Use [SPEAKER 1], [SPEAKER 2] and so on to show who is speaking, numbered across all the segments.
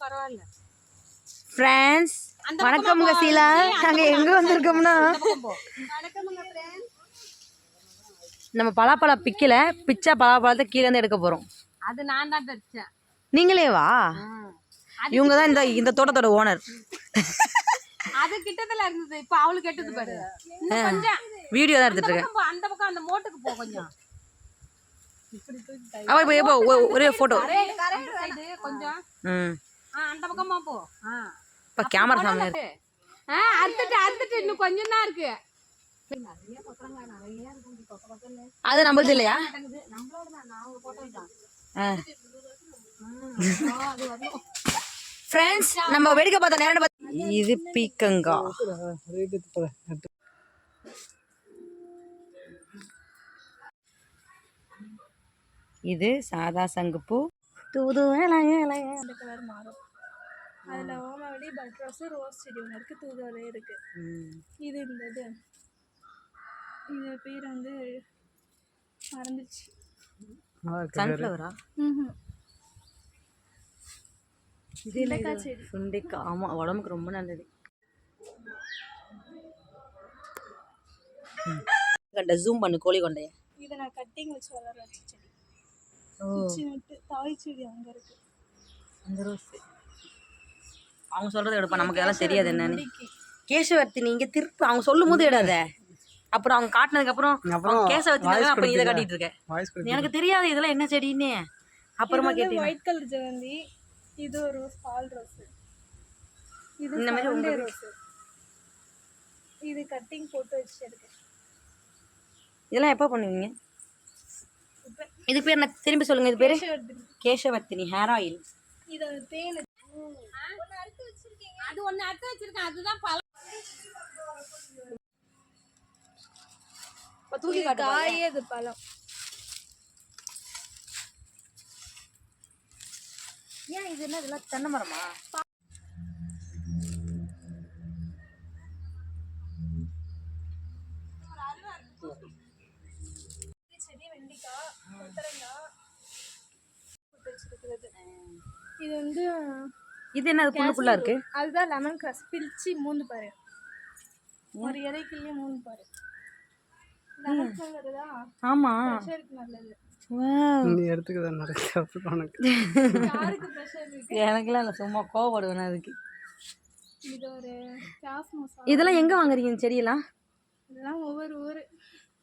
[SPEAKER 1] பரவாயில்ல.
[SPEAKER 2] ஃப்ரெண்ட்ஸ் வணக்கம்ங்க சீலா. நாங்க எங்க வந்திருக்கோம்னா நம்ம பலாப்பழ பிக்கல பிச்சா பலாப்பழத்தை கீழே இருந்து எடுக்க போறோம்.
[SPEAKER 1] அது நான் தான் தச்சேன்.
[SPEAKER 2] நீங்களே வா. இவங்க தான் இந்த தோட்டத்தோட ஓனர்.
[SPEAKER 1] அது கிட்டத்துல இருந்தது, இப்ப அவளுக்கு கெட்டது பாரு. கொஞ்சம்
[SPEAKER 2] வீடியோ தான் எடுத்துட்டு இருக்கேன்.
[SPEAKER 1] அந்த பக்கம் அந்த மோட்டுக்கு போ கொஞ்சம்.
[SPEAKER 2] ஒரே போட்டோ
[SPEAKER 1] கொஞ்சம் அந்த பக்கமா போ.
[SPEAKER 2] இப்ப கேமரா சாமி
[SPEAKER 1] அறுத்துட்டு இன்னும் கொஞ்சம் தான் இருக்கு.
[SPEAKER 2] அது நம்மளது இல்லையா? ஃப்ரெண்ட்ஸ் நம்ம வேடிக்கை பார்த்த நேரம் இது பீக்கங்கா. இது சாதா சங்குப்பூ. தூது
[SPEAKER 3] அந்த கலர் மாறும். அதில் ஓமவல்லி, பட்ரோஸு, ரோஸ் செடி ஒன்று இருக்குது, தூதுவளை இருக்குது. இது இது பேர் வந்து மறந்துச்சு.
[SPEAKER 2] சன்ஃப்ளவரா?
[SPEAKER 3] சுண்டைக்காய் செடி.
[SPEAKER 2] சுண்டைக்காய் ஆமாம், உடம்புக்கு ரொம்ப நல்லது. ஜூம் பண்ணு கோழி கொண்டைய.
[SPEAKER 3] இதை நான் கட்டிங் வச்சு வளர வச்ச செடி. குச்சி நட்டு தாய் செடி அங்கே இருக்கு.
[SPEAKER 2] அந்த ரோஸ் அவங்க சொல்றதை எடுப்பா, நமக்கு அதெல்லாம் தெரியாது என்னன்னு. கேசவர்த்தினி இங்கே திருப்பி அவங்க சொல்லும் போது இடாத. அப்புறம் அவங்க காட்டினதுக்கு அப்புறம் கேசவர்த்தினி அப்புறம் இதை காட்டிட்டு இருக்கேன். எனக்கு தெரியாது இதெல்லாம் என்ன செடின்னு. அப்புறமா கேட்டேன்.
[SPEAKER 3] ஒயிட் கலர் ஜெவந்தி. இது ஒரு ரோஸ், பால் ரோஸ். இது இந்த மாதிரி ரோஸ். இது கட்டிங் போட்டு வச்சிருக்கேன்.
[SPEAKER 2] இதெல்லாம் எப்போ பண்ணுவீங்க? இது பேர் என்ன திரும்பி சொல்லுங்க. இது பேரு கேசவர்த்தினி ஹேர் ஆயில்.
[SPEAKER 3] இது தேன்.
[SPEAKER 1] அது ஒண்ணு அறுத்து வச்சிருக்கேன். அதுதான் பழம்.
[SPEAKER 2] தூக்கி
[SPEAKER 3] காயே அது பழம்.
[SPEAKER 2] ஏன் இது என்ன இதெல்லாம் தென்னை மரமா?
[SPEAKER 3] செடி வெண்டிக்காய், கொத்தரங்காய் போட்டு வச்சிருக்கிறது. இது வந்து
[SPEAKER 2] இது என்ன புல்லுக்குள்ள இருக்கு?
[SPEAKER 3] அதுதான் லெமன் கிராஸ். பிரிச்சு மூந்து பாரு. ஒரு இலைக்குள்ளே மூந்து பாரு. லெமன் கலருதா?
[SPEAKER 2] ஆமா,
[SPEAKER 3] பிரஷருக்கு நல்லது.
[SPEAKER 4] நீ எடுத்துக்கதா நிறைய உனக்கு.
[SPEAKER 3] யாருக்கு பிரஷர் இருக்கு?
[SPEAKER 2] எனக்குலாம் இல்லை, சும்மா கோவப்படுவேன் அதுக்கு.
[SPEAKER 3] இது ஒரு கிராஸ் மசாலா.
[SPEAKER 2] இதெல்லாம் எங்க வாங்குறீங்க இந்த செடியெல்லாம்?
[SPEAKER 3] இதெல்லாம் ஒவ்வொரு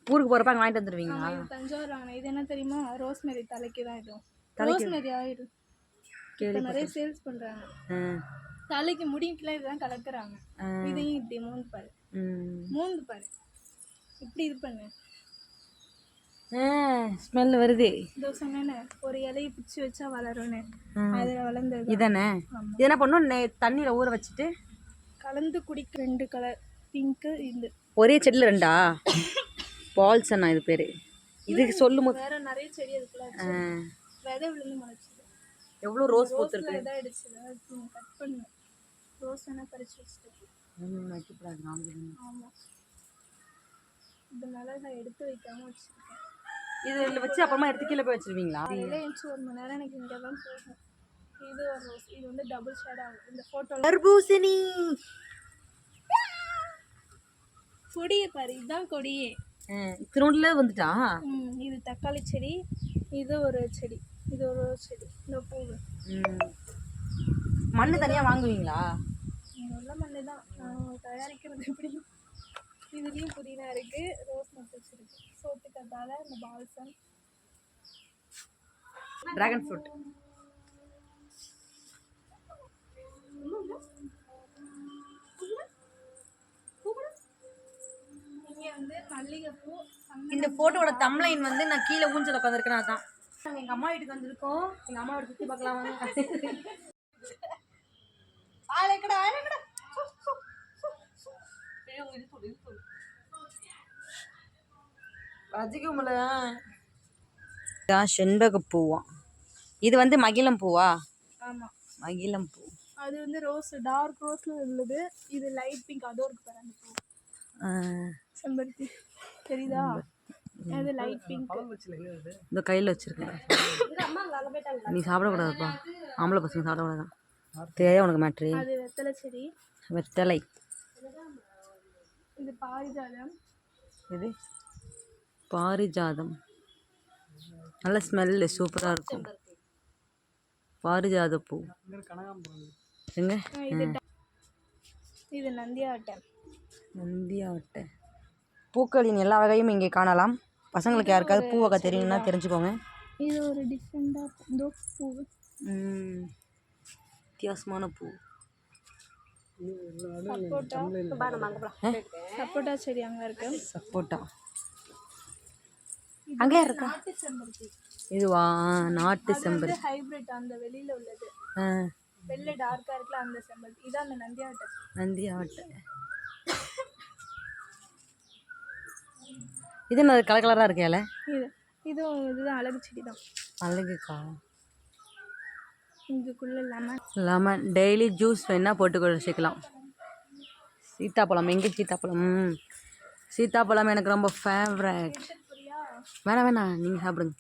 [SPEAKER 2] ஊருக்கு போறப்ப அங்க வாங்கிட்டு வந்துருவீங்களா?
[SPEAKER 3] இது தஞ்சாவூர் வாங்கினேன். இது என்ன தெரியுமா? ரோஸ்மெரி தலைக்கு தான். இது ரோஸ்மெரி ஆயிடும். நிறைய சேல்ஸ் பண்றாங்க. தலைக்கு முடிக்கெல்லாம் இதுதான் கலக்குறாங்க. இதையும் இப்படி மூந்து பாரு. மூந்து பாரு. இப்படி இது பண்ணு.
[SPEAKER 2] ஸ்மெல் வருது.
[SPEAKER 3] இதோ சொன்னேன்னு ஒரு இலையை பிடிச்சி வச்சா வளரும்னு. அதில் வளர்ந்தது
[SPEAKER 2] இதானே. இது என்ன பண்ணும்? தண்ணியில் ஊற வச்சுட்டு
[SPEAKER 3] கலந்து குடிக்க. 2 கலர் பிங்க்கு. இது
[SPEAKER 2] ஒரே செடியில் 2ஆ? பால்ஸ் அண்ணா இது பேர். இதுக்கு சொல்லும் போது
[SPEAKER 3] வேற நிறைய செடி அதுக்குள்ள விதை விழுந்து முளைச்சிது.
[SPEAKER 2] எவ்வளோ ரோஸ் பூத்துருக்கு.
[SPEAKER 3] இதாகிடுச்சு. கட் பண்ணு. ரோஸ் வேணால் பறிச்சு வச்சுட்டு. ஆமாம், இதனால நான் எடுத்து வைக்காமல் வச்சுருக்கேன்.
[SPEAKER 2] இதில் வச்சு அப்புறமா எடுத்து கீழே போய் வச்சுருவீங்களா?
[SPEAKER 3] அதில் எழுந்து 1 மணி நேரம் எனக்கு இங்கே தான் போகும். இது ஒரு ரோஸ். இது வந்து டபுள் ஷேட் ஆகும். இந்த ஃபோட்டோ
[SPEAKER 2] தர்பூசணி
[SPEAKER 3] கொடியை பாரு. இதுதான் கொடியே.
[SPEAKER 2] திருநூல்ல வந்துட்டா.
[SPEAKER 3] இது தக்காளி செடி. இது ஒரு செடி. இது ஒரு ரோஸ் செடி. இந்த பூவு.
[SPEAKER 2] மண்ணு தனியாக வாங்குவீங்களா?
[SPEAKER 3] நல்ல மண்ணு தான் தயாரிக்கிறது. எப்படி? இதுலேயும் புதினா இருக்குது, ரோஸ் நட்ஸ் இருக்குது. சோத்துக்கத்தால இந்த பால்சம்,
[SPEAKER 2] டிராகன் ஃப்ரூட்.
[SPEAKER 3] இங்கே வந்து மல்லிகைப்பூ.
[SPEAKER 2] இந்த ஃபோட்டோட தம்ப்லைன் வந்து நான் கீழே ஊஞ்சல் உட்காந்துருக்கேன். அதான் நாங்கள் எங்கள் அம்மா வீட்டுக்கு வந்திருக்கோம். எங்கள் அம்மாவோட சுற்றி பார்க்கலாம் வாங்க. செண்பக பூவா? இது வந்து மகிழம் பூவா?
[SPEAKER 3] ஆமாம்,
[SPEAKER 2] மகிழம் பூ.
[SPEAKER 3] அது வந்து ரோஸ், டார்க் ரோஸ்ல உள்ளது. இது லைட் பிங்க். அதோ இருக்கு பாரு அந்த பூ. செம்பருத்தி தெரியுதா? அது லைட் பிங்க்.
[SPEAKER 2] இந்த கையில் வச்சிருக்கேன். நீ சாப்பிடக்கூடாதுப்பா, ஆம்பளை பசங்க சாப்பிடக்கூடாதான். தெரியாத உனக்கு மேட்ரு.
[SPEAKER 3] அது வெத்தலை செடி.
[SPEAKER 2] வெத்தலை.
[SPEAKER 3] இது பாரிஜாதம்.
[SPEAKER 2] இது பாரிஜாதம். நல்ல ஸ்மெல்லு சூப்பராக இருக்கும். பாரிஜாத பூ எங்க?
[SPEAKER 3] இது நந்தியாவட்டை.
[SPEAKER 2] நந்தியாவட்டை. பூக்களின் எல்லா வகையும் இங்கே காணலாம். பசங்களுக்கு யாருக்காவது பூ வகை தெரியும்னா தெரிஞ்சுக்கோங்க.
[SPEAKER 3] இது ஒரு டிஃப்ரெண்டாக பூ.
[SPEAKER 2] வித்தியாசமான பூ.
[SPEAKER 3] சப்போட்டா செடி அங்கே இருக்கு.
[SPEAKER 2] சப்போட்டா அங்கே இருக்கா? இதுவா? நாட்டு செம்பருத்தி.
[SPEAKER 3] ஹைபிரிட் அந்த வெளியில உள்ளது. வெள்ளை டார்க்கா இருக்குல்ல அந்த செம்பருத்தி. இதான் அந்த நந்தியாவட்டை.
[SPEAKER 2] நந்தியாவட்டை. இது என்ன கலர் கலராக இருக்கேல?
[SPEAKER 3] இதுதான் அழகு செடி தான்.
[SPEAKER 2] அழகுக்கா?
[SPEAKER 3] இதுக்குள்ள
[SPEAKER 2] லெமன் டெய்லி ஜூஸ் வேணால் போட்டு குடிச்சிக்கலாம். சீத்தாப்பழம். எங்கே சீத்தாப்பழம்? சீத்தாப்பழம் எனக்கு ரொம்ப ஃபேவரட். வேணாம் நீங்கள் சாப்பிடுங்க.